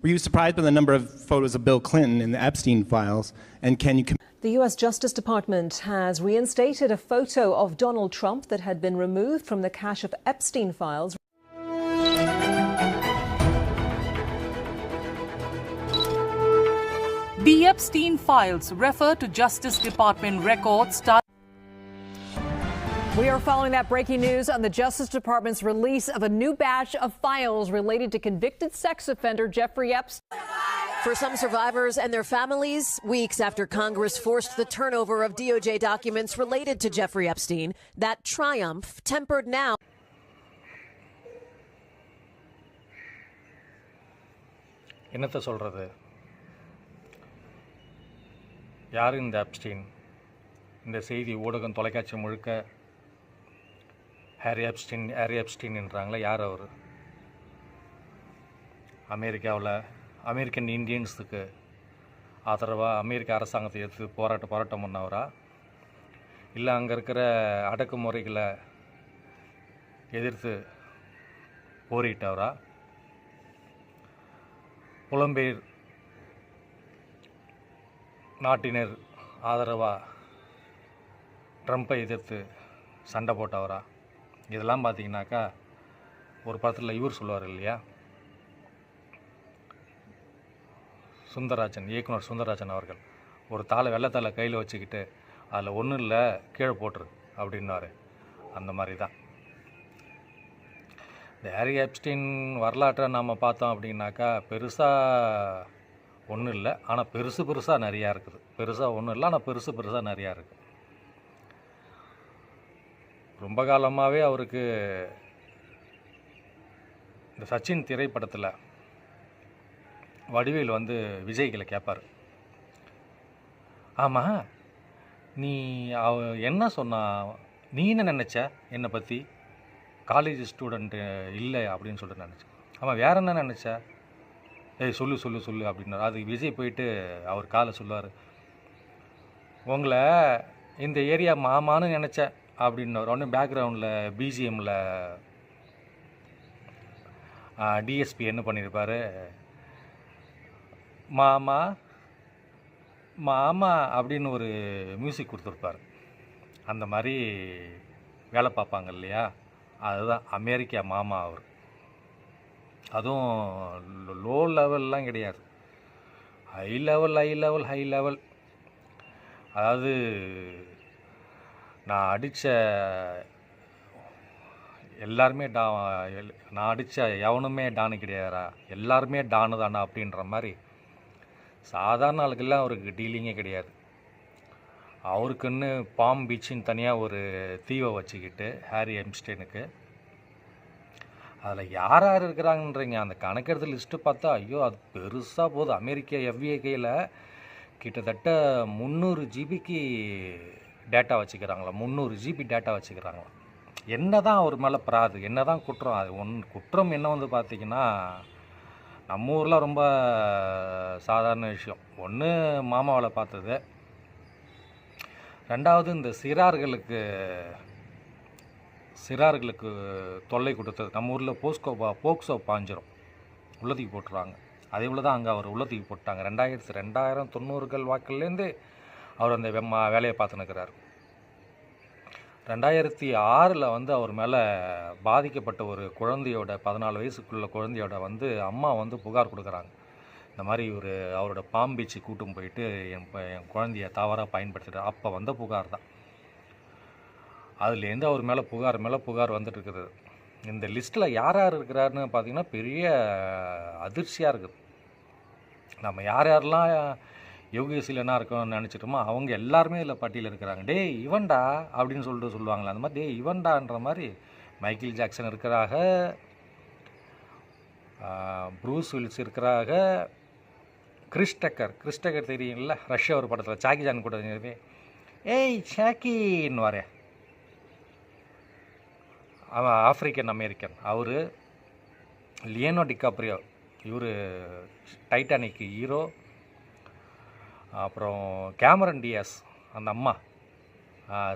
Were you surprised by the number of photos of Bill Clinton in the Epstein files? And can you... The U.S. Justice Department has reinstated a photo of Donald Trump that had been removed from the cache of Epstein files. The Epstein files refer to Justice Department records. We are following that breaking news on the Justice Department's release of a new batch of files related to convicted sex offender Jeffrey Epstein. For some survivors and their families, weeks after Congress forced the turnover of DOJ documents related to Jeffrey Epstein, that triumph tempered now. என்னத்தை சொல்றது? யார் இந்த Epstein? இந்த செய்தி ஊடகம் தொலைக்காட்சி முழுக்க Harry Epstein என்றாங்களே, யார் அவர்? அமெரிக்காவில் அமெரிக்கன் இந்தியன்ஸுக்கு ஆதரவாக அமெரிக்க அரசாங்கத்தை எடுத்து போராட்டம் பண்ணவரா? இல்லை அங்கே இருக்கிற அடக்குமுறைகளை எதிர்த்து போரிட்டவரா? புலம்பெயர் நாட்டினர் ஆதரவாக ட்ரம்ப்பை எதிர்த்து சண்டை போட்டவரா? இதெல்லாம் பார்த்தீங்கன்னாக்கா ஒரு படத்தில் இவர் சொல்லுவார் இல்லையா, இயக்குனர் சுந்தரராஜன் அவர்கள், ஒரு வெள்ளைத்தாளை கையில் வச்சுக்கிட்டு அதில் ஒன்றும் இல்லை கீழே போட்டுரு அப்படின்னாரு. அந்த மாதிரி தான் இந்த ஹாரி எப்ஸ்டீன் வரலாற்றை நாம் பார்த்தோம் அப்படின்னாக்கா பெருசாக ஒன்றும் இல்லை, ஆனால் பெருசாக நிறையா இருக்குது. பெருசாக ஒன்றும் இல்லை, ஆனால் பெருசாக நிறையா இருக்குது. ரொம்ப காலமாகவே அவருக்கு இந்த சச்சின் திரைப்படத்தில் வடிவேல் வந்து விஜய்களை கேட்பார், ஆமாம் நீ என்ன சொன்னா, நீ என்ன நினச்ச என்னை பற்றி? காலேஜ் ஸ்டூடெண்ட்டு இல்லை அப்படின்னு சொல்லிட்டு நினச்சேன். ஆமாம் வேறு என்ன நினச்ச? சொல்லு அப்படின்னாரு. அது விஜய் போயிட்டு அவர் காலை சொல்லுவார், உங்களை இந்த ஏரியா மாமான்னு நினச்சேன் அப்படின்னாரு. உடனே பேக்ரவுண்டில் பிஜிஎம்மில் டிஎஸ்பி என்ன பண்ணியிருப்பார், மாமா அப்படின்னு ஒரு மியூசிக் கொடுத்துருப்பார். அந்த மாதிரி வேலை பார்ப்பாங்க இல்லையா, அதுதான் அமெரிக்கா மாமா அவர். அதுவும் லோ லெவல்லாம் கிடையாது, ஹை லெவல். அதாவது நான் அடித்த எல்லாருமே நான் அடித்த எவனுமே டானு கிடையாதா, எல்லாருமே டானு தானா அப்படின்ற மாதிரி சாதாரண ஆளுக்கெல்லாம் அவருக்கு டீலிங்கே கிடையாது. அவருக்குன்னு பாம் பீச்சின்னு தனியாக ஒரு தீவை வச்சுக்கிட்டு ஹாரி எப்ஸ்டீனுக்கு அதில் யார் இருக்கிறாங்கன்றீங்க அந்த கணக்கெடுத்து லிஸ்ட்டு பார்த்தா ஐயோ அது பெருசாக போகுது. அமெரிக்கா எஃபிஐ கையில் கிட்டத்தட்ட 300 ஜிபிக்கு டேட்டா வச்சுக்கிறாங்களா, 300 ஜிபி டேட்டா வச்சுக்கிறாங்களா. என்ன தான் அவர் மேலே பிராது, என்ன தான் குற்றம்? அது குற்றம் என்ன வந்து பார்த்திங்கன்னா, நம்ம ஊரில் ரொம்ப சாதாரண விஷயம். ஒன்று மாமாவளை பார்த்தது, ரெண்டாவது இந்த சிறார்களுக்கு தொல்லை கொடுத்தது. நம்ம ஊரில் போக்சோ பாஞ்சிரும், உள்ளத்துக்கு போட்டுருவாங்க. அதே போல் தான் அங்கே அவர் உள்ளத்துக்கு போட்டாங்க. 2090 வாக்கிலேருந்து அவர் அந்த வேலையை பார்த்துன்னுக்கிறார். 2006 வந்து அவர் மேலே பாதிக்கப்பட்ட ஒரு குழந்தையோட 14 வயசுக்குள்ள குழந்தையோட வந்து அம்மா வந்து புகார் கொடுக்குறாங்க. இந்த மாதிரி அவரோட பாம் பீச்சு கூட்டும் போயிட்டு என் குழந்தைய தவறாக பயன்படுத்திட்டார். அப்போ வந்த புகார் தான். அதுலேருந்து அவர் மேலே புகார் வந்துட்டு இருக்குது. இந்த லிஸ்ட்டில் யார் இருக்கிறாருன்னு பார்த்தீங்கன்னா பெரிய அதிர்ச்சியாக இருக்குது. நம்ம யாரெல்லாம் யோகேசில் என்ன இருக்கணும்னு நினச்சிட்டோமோ அவங்க எல்லாருமே இதில் பட்டியலில் இருக்கிறாங்க. இவன்டா அப்படின்னு சொல்லுவாங்களே, அந்த மாதிரி இவன்டான்ற மாதிரி மைக்கேல் ஜாக்சன் இருக்கிறாங்க, ப்ரூஸ் வில்லிஸ் இருக்கிறாங்க, கிறிஸ் டக்கர் தெரியுங்களா, ரஷ்யா ஒரு படத்தில் சாக்கி ஜான் கூட சாக்கின்னு வரேன், அவன் ஆஃப்ரிக்கன் அமெரிக்கன். அவர் லியோனோ டிகாப்ரியோ, இவர் டைட்டானிக் ஹீரோ. அப்புறம் கேமரன் டியாஸ், அந்த அம்மா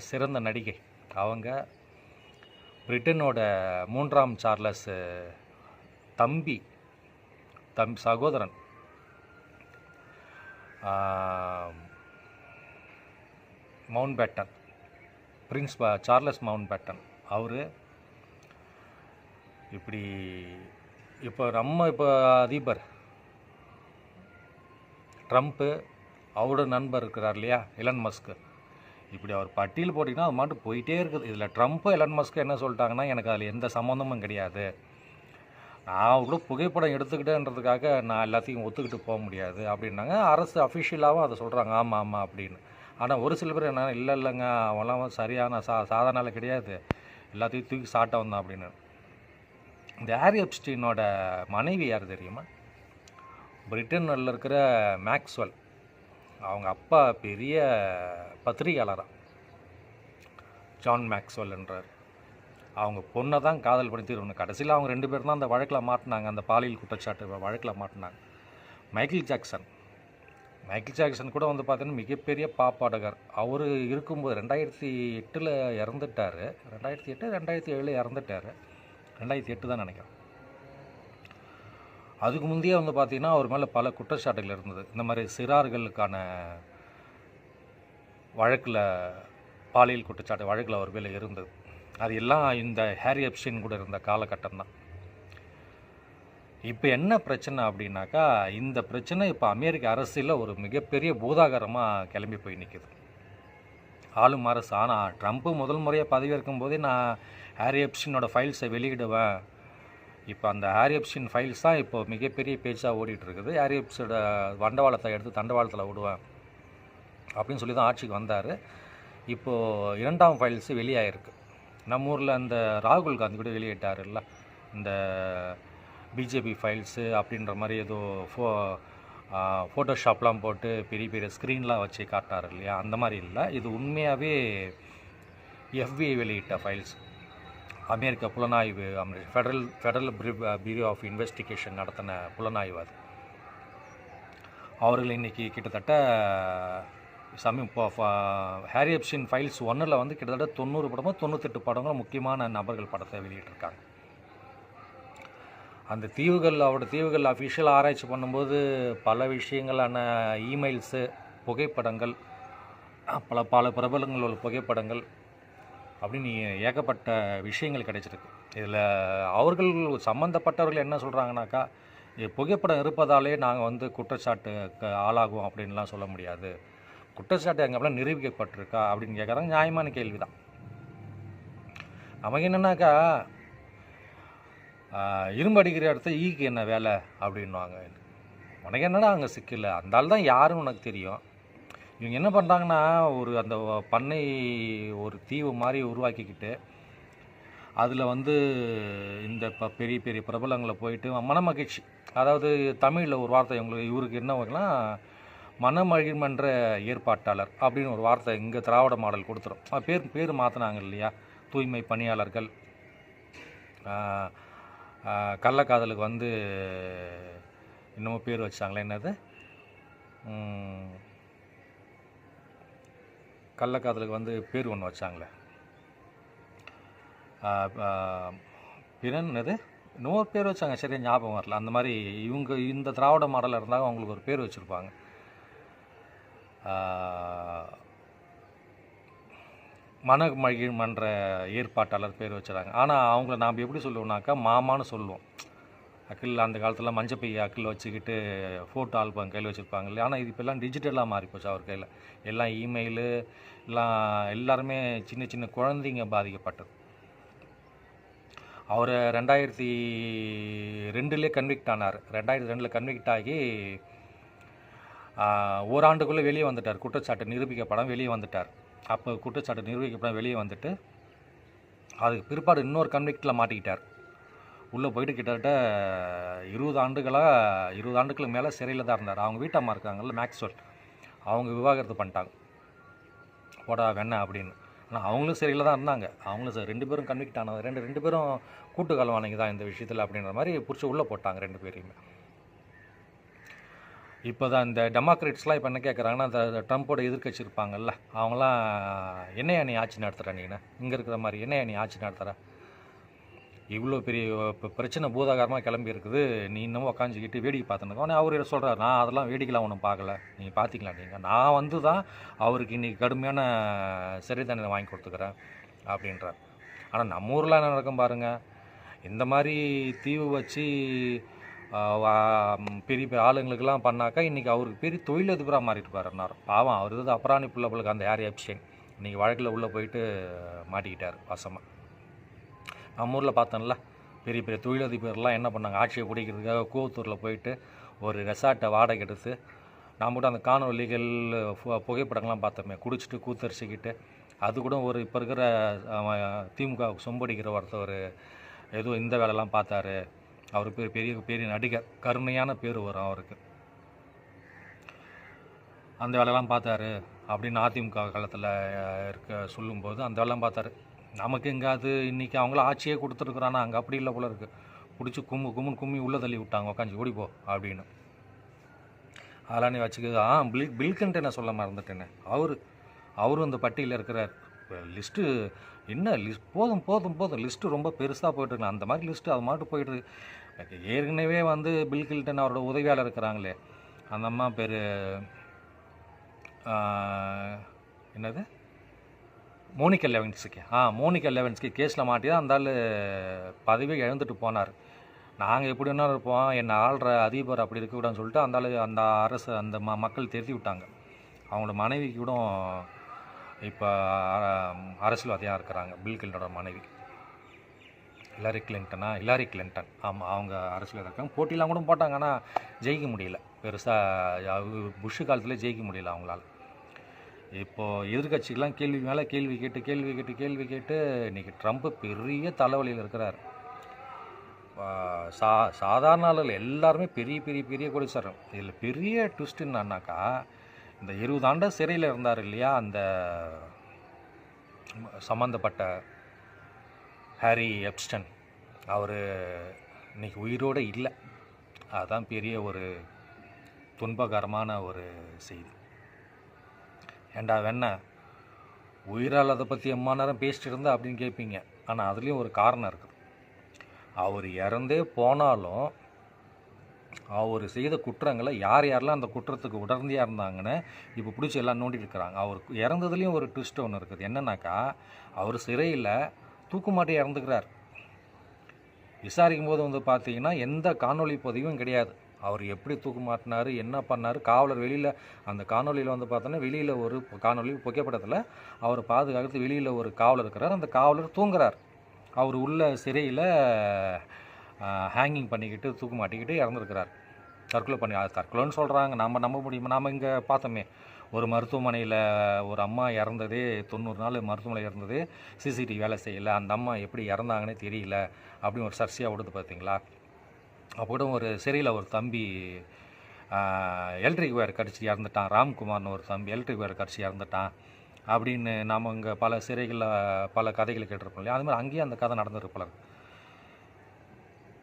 சிறந்த நடிகை அவங்க. பிரிட்டனோட 3ஆம் சார்லஸ் தம்பி சகோதரன் Mountbatten, Prince Charles Mountbatten, அவர் இப்படி இப்போ அதிபர் ட்ரம்ப்பு, அவரோட நண்பர் இருக்கிறார் இல்லையா எலன் மஸ்க்கு, இப்படி அவர் பட்டியல் போட்டிங்கன்னா அது மாட்டு போயிட்டே இருக்குது. இதில் ட்ரம்ப்பு எலன் மஸ்க்கு என்ன சொல்லிட்டாங்கன்னா, எனக்கு அதில் எந்த சம்மந்தமும் கிடையாது, நான் கூட புகைப்படம் எடுத்துக்கிட்டேன்றதுக்காக நான் எல்லாத்தையும் ஒத்துக்கிட்டு போக முடியாது அப்படின்னாங்க. அரசு அஃபிஷியலாகவும் அதை சொல்கிறாங்க, ஆமாம் ஆமாம் அப்படின்னு. ஆனால் ஒரு சில பேர் என்ன, இல்லைங்க அவெல்லாம் சரியான சாதாரண கிடையாது, எல்லாத்தையும் தூக்கி சாட்டவன் தான் அப்படின்னு. இந்த ஹாரி எப்ஸ்டீனோட மனைவி யார் தெரியுமா? பிரிட்டனில் இருக்கிற மேக்ஸ்வெல், அவங்க அப்பா பெரிய பத்திரிகையாளராக, ஜான் மேக்ஸ்வெல் என்றார். அவங்க பொண்ணை தான் காதல் பண்ணி தீர்வு. கடைசியில் அவங்க 2 பேர் தான் அந்த வழக்கில் மாட்டினாங்க, அந்த பாலியல் குற்றச்சாட்டு வழக்கில் மாட்டினாங்க. மைக்கேல் ஜாக்சன் கூட வந்து பார்த்தீங்கன்னா மிகப்பெரிய பாப்பாடகர். அவர் இருக்கும்போது 2008 இறந்துட்டார். 2007 இறந்துட்டார். 2008 தான் நினைக்கிறேன். அதுக்கு முந்தையே வந்து பார்த்திங்கன்னா அவர் மேலே பல குற்றச்சாட்டுகள் இருந்தது. இந்த மாதிரி சிறார்களுக்கான வழக்கில், பாலியல் குற்றச்சாட்டு வழக்கில் அவர் மேலே இருந்தது. அது எல்லாம் இந்த ஹாரி எப்ஸ்டீன் கூட இருந்த காலகட்டம் தான். இப்போ என்ன பிரச்சனை அப்படின்னாக்கா, இந்த பிரச்சனை இப்போ அமெரிக்க அரசியலில் ஒரு மிகப்பெரிய பூதாகரமாக கிளம்பி போய் நிற்குது, ஆளும் அரசு. ஆனால் ட்ரம்ப்பு முதல் முறையாக பதவியேற்கும் போதே நான் ஹாரி எப்ஸ்டீனோட ஃபைல்ஸை வெளியிடுவேன், இப்போ அந்த ஹாரி எப்ஸ்டீன் ஃபைல்ஸ் தான் இப்போ மிகப்பெரிய பேச்சாக ஓடிட்டுருக்குது, ஹாரி எப்ஸ்டீனோட வண்டவாளத்தை எடுத்து தண்டவாளத்தில் விடுவேன் அப்படின்னு சொல்லி தான் ஆட்சிக்கு வந்தார். இப்போது 2ஆம் ஃபைல்ஸு வெளியாகிருக்கு. நம்ம ஊரில் அந்த ராகுல் காந்தி கூட வெளியிட்டார் இல்லை, இந்த பிஜேபி ஃபைல்ஸு அப்படின்ற மாதிரி ஏதோ ஃபோட்டோஷாப்லாம் போட்டு பெரிய பெரிய ஸ்க்ரீன்லாம் வச்சு காட்டார் இல்லையா, அந்த மாதிரி இல்லை. இது உண்மையாகவே FBI வெளியிட்ட ஃபைல்ஸ். அமெரிக்க புலனாய்வு, ஃபெடரல் பியூரோ ஆஃப் இன்வெஸ்டிகேஷன் நடத்தின புலனாய்வு அது. அவர்கள் இன்றைக்கி கிட்டத்தட்ட ஹாரி எப்ஸ்டீன் ஃபைல்ஸ் 1 வந்து கிட்டத்தட்ட 90 படமோ 98 படங்களும் முக்கியமான நபர்கள் படத்தை வெளியிட்டிருக்காங்க. அந்த அவரோட தீவுகள் அஃபிஷியல் ஆராய்ச்சி பண்ணும்போது பல விஷயங்களான இமெயில்ஸு, புகைப்படங்கள், பல பிரபலங்களோட புகைப்படங்கள் அப்படின்னு ஏகப்பட்ட விஷயங்கள் கிடைச்சிருக்கு. இதில் அவர்கள் சம்மந்தப்பட்டவர்கள் என்ன சொல்கிறாங்கனாக்கா, புகைப்படம் இருப்பதாலே நாங்கள் வந்து குற்றச்சாட்டுக்கு ஆளாகும் அப்படின்லாம் சொல்ல முடியாது, குற்றச்சாட்டு எங்கே அப்படிலாம் நிரூபிக்கப்பட்டிருக்கா அப்படின்னு கேட்குறாங்க. நியாயமான கேள்வி தான். நமக்கு என்னன்னாக்கா, இரும்பு அடிக்கிற இடத்த ஈக்கு என்ன வேலை அப்படின்வாங்க. உனக்கு என்னடா அங்கே சிக்கல, அந்த ஆள் தான் யாருன்னு உனக்கு தெரியும். இவங்க என்ன பண்ணுறாங்கன்னா, அந்த பண்ணை ஒரு தீவு மாதிரி உருவாக்கிக்கிட்டு அதில் வந்து இந்த பெரிய பெரிய பிரபலங்களை போயிட்டு மனமகிழ்ச்சி, அதாவது தமிழில் ஒரு வார்த்தை இவருக்கு என்ன வைக்கலாம், மனமகிழ்மன்ற ஏற்பாட்டாளர் அப்படின்னு ஒரு வார்த்தை இங்கே திராவிட மாடல் கொடுத்துரும். பேர் மாற்றினாங்க இல்லையா, தூய்மை பணியாளர்கள், கள்ளக்காதலுக்கு வந்து இன்னமும் பேர் வச்சாங்களே, என்னது, கள்ளக்காதலுக்கு வந்து பேர் ஒன்று வச்சாங்களே, பிறன்னது இன்னொரு பேர் வச்சாங்க, சரியாக ஞாபகம் வரல. அந்த மாதிரி இவங்க இந்த திராவிட மாடலில் இருந்தாங்க, அவங்களுக்கு ஒரு பேர் வச்சுருப்பாங்க. மனமகிழ்மன்ற ஏற்பாட்டாளர் பேர் வச்சுறாங்க. ஆனால் அவங்கள நாம் எப்படி சொல்லுவோம்னாக்கா, மாமான்னு சொல்லுவோம். அக்கில் அந்த காலத்தில் மஞ்சப்பை அக்கில் வச்சுக்கிட்டு ஃபோட்டோ ஆல்பம் கையில் வச்சுருப்பாங்க இல்லையா. ஆனால் இது இப்போல்லாம் டிஜிட்டலாக மாறிப்போச்சு அவர் கையில். எல்லாம் இமெயிலு, எல்லாருமே சின்ன சின்ன குழந்தைங்க பாதிக்கப்பட்டது. அவர் 2002 கன்விக்ட் ஆனார். 2002 கன்விக்ட் ஆகி ஓராண்டுக்குள்ளே வெளியே வந்துட்டார். குற்றச்சாட்டு நிரூபிக்கப்படாமல் வெளியே வந்துட்டார். அப்போ குற்றச்சாட்டு நிரூபிக்கப்படாமல் வெளியே வந்துட்டு அதுக்கு பிற்பாடு இன்னொரு கன்விக்டில் மாட்டிக்கிட்டார். உள்ளே போயிட்டு கிட்டத்தட்ட 20 ஆண்டுகளுக்கு மேலே சிறையில் தான் இருந்தார். அவங்க வீட்டம்மா இருக்காங்கல்ல, மேக்ஸ்வெல், அவங்க விவாகரத்து பண்ணிட்டாங்க, போடா வேணா அப்படின்னு. ஆனால் அவங்களும் சிறையில் தான் இருந்தாங்க. அவங்களும் 2 பேரும் கன்விக்ட் ஆனது, 2 பேரும் கூட்டுக்கால்வானைங்க தான் இந்த விஷயத்தில் அப்படின்ற மாதிரி பிடிச்சி உள்ளே போட்டாங்க 2 பேரையுமே. இப்போ தான் இந்த டெமோக்ரேட்ஸ்லாம் இப்போ என்ன கேட்குறாங்கன்னா, இந்த ட்ரம்ப்போட எதிர்க்கட்சி இருப்பாங்கல்ல, அவங்களாம் என்னையா நீ ஆட்சி நடத்துகிற, நீ இங்கே இருக்கிற மாதிரி என்னையா நீ ஆட்சி நடத்துகிற, இவ்வளோ பெரிய பிரச்சனை பூதாகாரமாக கிளம்பி இருக்குது, நீ இன்னமும் உக்காஞ்சிக்கிட்டு வேடிக்கை பார்த்துன்னு ஆனால் அவர் சொல்கிறார், நான் அதெல்லாம் வேடிக்கைலாம் ஒன்றும் பார்க்கல, நீங்கள் பார்த்திங்களா நீங்கள், நான் வந்து தான் அவருக்கு இன்றைக்கி கடுமையான சிறை தண்டனை வாங்கி கொடுத்துக்கிறேன் அப்படின்றார். ஆனால் நம்ம ஊரில் என்ன நடக்கும் பாருங்கள், இந்த மாதிரி தீவு வச்சு பெரிய பெரிய ஆளுங்களுக்கெல்லாம் பண்ணாக்கா இன்றைக்கி அவருக்கு பெரிய தொழிலதிபராக மாறிட்டு பாருன்னார். பாவம் அவர் இது அப்புறாணி பிள்ளைகளுக்கு அந்த ஹாரி எப்ஸ்டைன் இன்றைக்கி வழக்கில் உள்ளே போயிட்டு மாட்டிக்கிட்டார் வசமாக. நம்ம ஊரில் பார்த்தோம்ல, பெரிய பெரிய தொழிலதிபர்லாம் என்ன பண்ணாங்க, ஆட்சியை பிடிக்கிறதுக்காக கூவத்தூரில் போயிட்டு ஒரு ரெசார்ட்டை வாடகை எடுத்து நான் மட்டும் அந்த காணொலிகள் புகைப்படங்கள்லாம் பார்த்தோமே, குடிச்சிட்டு கூத்தரிச்சிக்கிட்டு அது கூட ஒரு இப்போ இருக்கிற திமுக சொம்படிக்கிற ஒருத்தர் ஏதோ இந்த வேலைலாம் பார்த்தாரு, அவர் பேர் பெரிய பெரிய நடிகர், கருணையான பேர் வரும் அவருக்கு, அந்த வேலைலாம் பார்த்தாரு அப்படின்னு அதிமுக காலத்தில் சொல்லும்போது அந்த வேலைலாம் பார்த்தாரு. நமக்கு எங்கே அது இன்றைக்கி அவங்கள ஆட்சியே கொடுத்துருக்குறானா, அங்கே அப்படி இல்லை போல இருக்குது, பிடிச்சி கும்மி உள்ளே தள்ளி விட்டாங்க, உக்காஞ்சி ஓடிப்போ அப்படின்னு. அதெல்லாம் நீ வச்சுக்குது. பில் கிளின்டனை சொல்ல மறந்துட்டேன்னு, அவரும் இந்த பட்டியலில் இருக்கிறார். லிஸ்ட்டு என்ன போதும் லிஸ்ட்டு ரொம்ப பெருசாக போய்ட்டுருக்கு. அந்த மாதிரி லிஸ்ட்டு அது மாட்டு போய்ட்டுருக்கு. ஏற்கனவே வந்து பில் கிளின்டன் அவரோட உதவியாளர் இருக்கிறாங்களே, அந்த அம்மா பேர் என்னது, மோனிகா லெவின்ஸ்கி கேஸில் மாட்டி தான் அந்த ஆள் பதவியை இழந்துட்டு போனார். நாங்கள் எப்படி வேணாலும் இருப்போம், என்னை ஆள்ற அதிபர் அப்படி இருக்கக்கூடாதுன்னு சொல்லிட்டு அந்த ஆள் அந்த அரசு அந்த மக்கள் திருத்தி விட்டாங்க. அவங்களோட மனைவிக்கு கூட இப்போ அரசியல்வாதியாக இருக்கிறாங்க, பில் கிளின்டனோட மனைவி ஹிலாரி கிளின்டன். ஆமாம், அவங்க அரசியல் இருக்காங்க, போட்டிலாம் கூட போட்டாங்க, ஆனால் ஜெயிக்க முடியல, பெருசாக புஷ் காலத்தில் ஜெயிக்க முடியல அவங்களால. இப்போது எதிர்கட்சிக்கெலாம் கேள்வி மேலே கேள்வி கேட்டு இன்றைக்கி ட்ரம்ப்பு பெரிய தலைவலியில் இருக்கிறார். சாதாரண ஆளுகள் எல்லாருமே பெரிய கோடீஸ்வரர். இதில் பெரிய ட்விஸ்ட் என்னன்னாக்கா, இந்த 20 ஆண்டு சிறையில் இருந்தார் இல்லையா, அந்த சம்மந்தப்பட்ட ஹாரி எப்ஸ்டைன், அவர் இன்றைக்கி உயிரோடு இல்லை. அதுதான் பெரிய ஒரு துன்பகரமான ஒரு செய்தி. ஏண்டா வெண்ண உயிரால் அதை பற்றி எம்மா நேரம் பேசிட்டு இருந்தா அப்படின்னு கேட்பீங்க. ஆனால் அதுலேயும் ஒரு காரணம் இருக்குது. அவர் இறந்தே போனாலும் அவர் செய்த குற்றங்களை யாரெல்லாம் அந்த குற்றத்துக்கு உடந்தையாக இருந்தாங்கன்னு இப்போ பிடிச்சி எல்லாம் நோண்டிட்டு இருக்கிறாங்க. அவர் இறந்ததுலேயும் ஒரு ட்விஸ்ட் ஒன்று இருக்குது. என்னன்னாக்கா, அவர் சிறையில் தூக்குமாட்டி இறந்துக்கிறார். விசாரிக்கும் போது வந்து பார்த்தீங்கன்னா எந்த காணொலி பதிவும் கிடையாது. அவர் எப்படி தூக்கு மாட்டினார், என்ன பண்ணார், காவலர் வெளியில் அந்த காணொலியில் வந்து பார்த்தோன்னா வெளியில் ஒரு காணொலி புகைப்படத்தில் அவர் பாதுகாத்து வெளியில் ஒரு காவலர் இருக்கிறார். அந்த காவலர் தூங்குறார். அவர் உள்ள சிறையில் ஹேங்கிங் பண்ணிக்கிட்டு தூக்கு மாட்டிக்கிட்டு இறந்துருக்கிறார். தற்கொலைன்னு சொல்கிறாங்க. நம்ம நம்ப முடியுமா? நாம் இங்கே பார்த்தோமே, ஒரு மருத்துவமனையில் ஒரு அம்மா இறந்ததே 90 நாள் மருத்துவமனையில் இறந்தது, சிசிடிவி வேலை செய்யலை, அந்த அம்மா எப்படி இறந்தாங்கன்னே தெரியல அப்படின்னு ஒரு சர்ச்சையாக விடுது பார்த்தீங்களா. அப்போ கூட ஒரு சிறையில் ஒரு தம்பி எலக்ட்ரிக் ஒயர் கடிச்சு இறந்துட்டான், ராம்குமார்னு ஒரு தம்பி எலக்ட்ரிக் ஒயர் கடிச்சு இறந்துட்டான் அப்படின்னு நாம் இங்கே பல சிறைகளில் பல கதைகளை கேட்டிருப்போம் இல்லையா. அது மாதிரி அங்கேயும் அந்த கதை நடந்துருப்பல.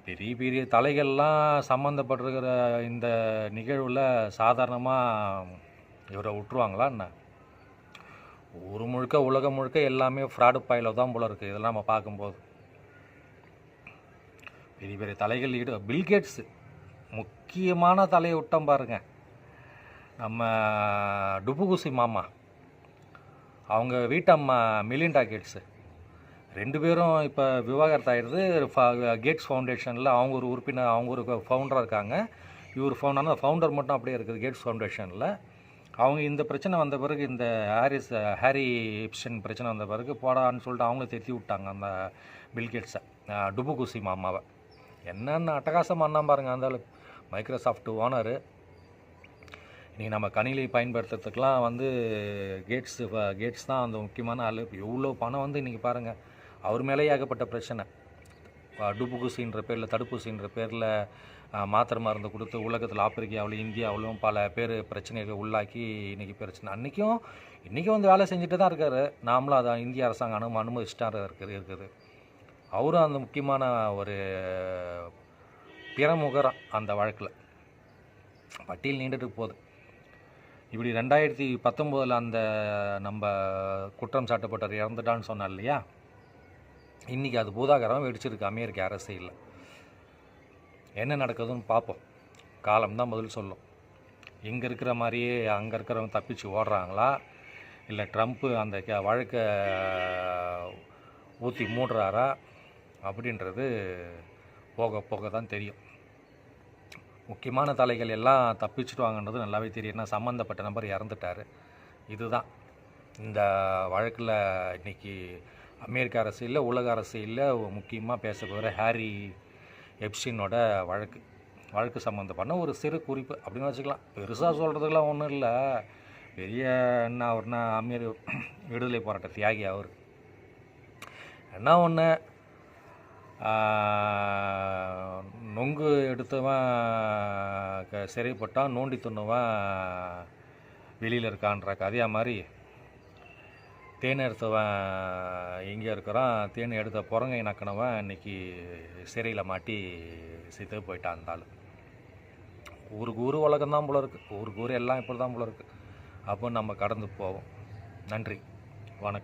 பெரிய தலைகள்லாம் சம்மந்தப்பட்டிருக்கிற இந்த நிகழ்வில் சாதாரணமாக இவரை விட்டுருவாங்களா என்ன? ஊர் முழுக்க உலகம் முழுக்க எல்லாமே ஃப்ராடு பாயில தான் போல இருக்குது. இதெல்லாம் நம்ம பார்க்கும்போது பெரிய தலைகள் பில்கேட்ஸு முக்கியமான தலையை விட்டோம் பாருங்க. நம்ம டுபுகுசி மாமா, அவங்க வீட்டம்மா மெலிண்டா கேட்ஸு, 2 பேரும் இப்போ விவாகரத்து ஆகிடுது. கேட்ஸ் ஃபவுண்டேஷனில் அவங்க ஒரு உறுப்பினர், அவங்க ஒரு ஃபவுண்டராக இருக்காங்க. இவர் ஃபவுண்டர் மட்டும் அப்படியே இருக்குது கேட்ஸ் ஃபவுண்டேஷனில். அவங்க இந்த பிரச்சனை வந்த பிறகு, இந்த ஹாரி எப்ஸ்டைன் பிரச்சனை வந்த பிறகு போடான்னு சொல்லிட்டு அவங்கள திருத்தி விட்டாங்க அந்த பில்கேட்ஸை, டுபுகுசி மாமாவை. என்னென்ன அட்டகாசம் பண்ணால் பாருங்கள் அந்த மைக்ரோசாஃப்ட் ஓனரு. இன்றைக்கி நம்ம கணினி பயன்படுத்துறதுக்கெலாம் வந்து கேட்ஸ் தான் அந்த முக்கியமான ஆள். இப்போ எவ்வளோ பணம் வந்து இன்றைக்கி பாருங்கள், அவர் மேலே ஏகப்பட்ட பிரச்சனை. டுபுகுசின்ற பேரில், தடுப்பூசின்ற பேரில் மாத்திரை மருந்து கொடுத்து உலகத்தில் ஆப்பிரிக்காவிலும் இந்தியாவிலும் பல பேர் பிரச்சனைகளை உள்ளாக்கி இன்றைக்கி பிரச்சனை. இன்றைக்கும் வந்து வேலை செஞ்சுட்டு தான் இருக்கார். நாமளும் அதை இந்திய அரசாங்கம் அனுமதிச்சுட்டாரு இருக்குது. அவரும் அந்த முக்கியமான ஒரு பிரமுகரம் அந்த வழக்கில். பட்டியல் நீண்டுட்டு போகுது. இப்படி 2019 அந்த நம்ம குற்றம் சாட்டப்பட்டவர் இறந்துட்டான்னு சொன்னார் இல்லையா, இன்றைக்கி அது பூதாகரம் வெடிச்சிருக்கு அமெரிக்க அரசியலில். என்ன நடக்குதுன்னு பார்ப்போம். காலம்தான் பதில் சொல்லும். இங்கே இருக்கிற மாதிரியே அங்கே இருக்கிறவங்க தப்பிச்சு ஓடுறாங்களா, இல்லை ட்ரம்ப்பு அந்த வழக்கை ஊற்றி மூடுறாரா அப்படின்றது போக போக தான் தெரியும். முக்கியமான தலைகள் எல்லாம் தப்பிச்சுடுவாங்கன்றது நல்லாவே தெரியும். ஏன்னா சம்மந்தப்பட்ட நபர் இறந்துட்டார். இதுதான் இந்த வழக்கில் இன்றைக்கி அமெரிக்க அரசியலில் உலக அரசியலில் முக்கியமாக பேசப்படுற ஹாரி எப்ஸ்டீனோட வழக்கு சம்மந்தப்பட்ட ஒரு சிறு குறிப்பு அப்படின்னு வச்சுக்கலாம். பெருசாக சொல்கிறதுக்கெலாம் ஒன்றும் இல்லை. பெரிய என்ன அவர்னா விடுதலை போராட்ட தியாகி அவர். என்ன ஒன்று, நொங்கு எடுத்தவன் சிறைப்பட்டான், நோண்டி துண்ணுவன் வெளியில் இருக்கான்ற கதையாக மாதிரி தேன் எடுத்தவன் இங்கே இருக்கிறான், தேன் எடுத்த புறங்கை நக்கினவன் இன்றைக்கி சிறையில் மாட்டி செத்து போயிட்டான். இருந்தாலும் ஊருக்கு ஊர் உலகம்தான் போல இருக்குது, ஊருக்கு ஊர் எல்லாம் இப்படி தான் போல இருக்குது. அப்போ நம்ம கடந்து போவோம். நன்றி, வணக்கம்.